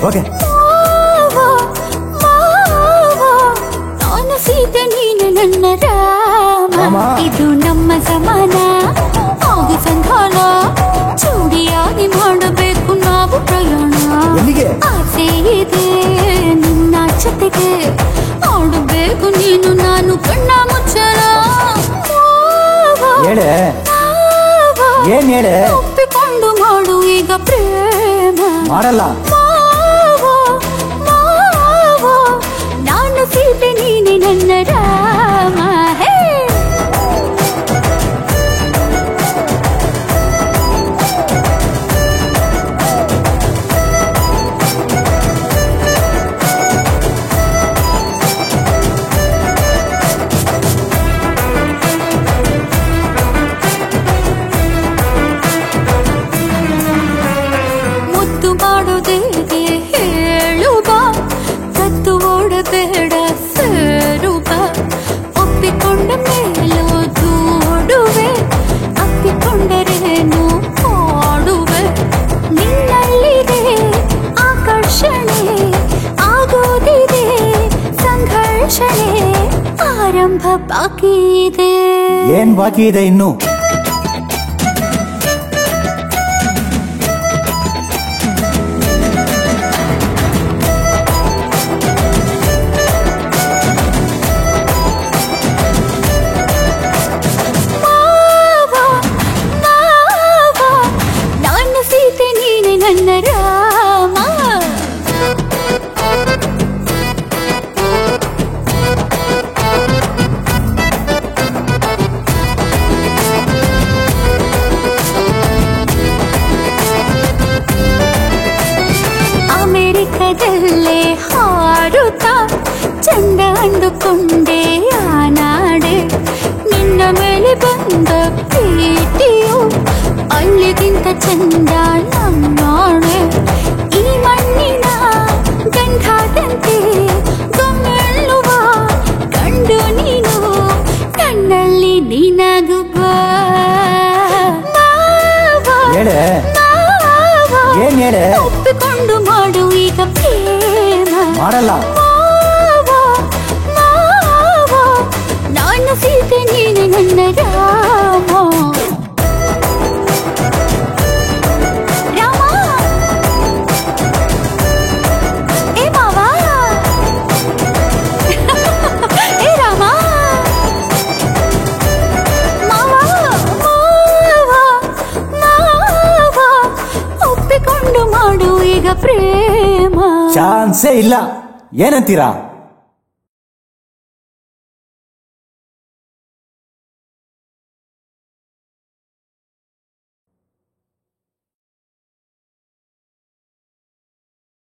ಹೋಗೆ ನಾನು ಸೀತೆ ನೀನು ನನ್ನ ರಾಮ ಇದು ನಮ್ಮ ಸಮಾನ ಆಗು ಸಂಧಾನ ಚೂಡಿಯಾಗಿ ಮಾಡಬೇಕು ನಾವು ಪ್ರಯಾಣ ಆಸೆ ಇದೆ ನಿನ್ನ ಜೊತೆಗೆ ಆಡಬೇಕು ನೀನು ನಾನು ಕಣ್ಣ ಮುಚ್ಚಳ ಏನ್ ಹೇಳೆ ಒಪ್ಪಿಕೊಂಡು ಮಾಡು ಈಗ ಪ್ರೇಮ ಮಾಡಲ್ಲ ನಾನು ಸೀತೆ ನೀನೆ ನನ್ನ ರಾಮ ಬೇಡ ಸೇರು ಬಾ ಒಪ್ಪಿಕೊಂಡ ಮೇಲೂ ದೂಡುವೆ ಅಪ್ಪಿಕೊಂಡರೇನು ಆಡುವೆ ನಿನ್ನಲ್ಲಿದೆ ಆಕರ್ಷಣೆ ಆಗೋದಿದೆ ಸಂಘರ್ಷಣೆ ಆರಂಭ ಬಾಕಿ ಇದೆ ಏನ್ ಬಾಕಿ ಇದೆ ಇನ್ನು ನನ್ನ ರಾಮ ಅಮೆರಿಕದಲ್ಲೇ ಹಾರುತ್ತಾ ಚಂದ ಅಂದುಕೊಂಡೆ ಆನಾಡೆ ನಿನ್ನ ಮೇಲೆ ಬಂದ ಪ್ರೀತಿಯು ಅಲ್ಲಿಗಿಂತ ಚಂದ ನನ್ನಾಣೆ ಈ ಮಣ್ಣಿನ ಗಂಧಾದಂತೆ ಗಮ್ಮೆಳ್ಳುವ ಕಂಡು ನೀನು ಕಣ್ಣಲ್ಲಿ ನೀನಾಗುವ ಒಪ್ಪಿಕೊಂಡು ಮಾಡು ಈಗ ಪ್ರೇಮ ಮಾಡಲ್ಲ ನಾನು ಸೀತೆ ನೀನೆ ನನ್ನ ರಾಮ ಮಾಡು ಈಗ ಪ್ರೇಮ ಚಾನ್ಸೇ ಇಲ್ಲ ಏನಂತೀರಾ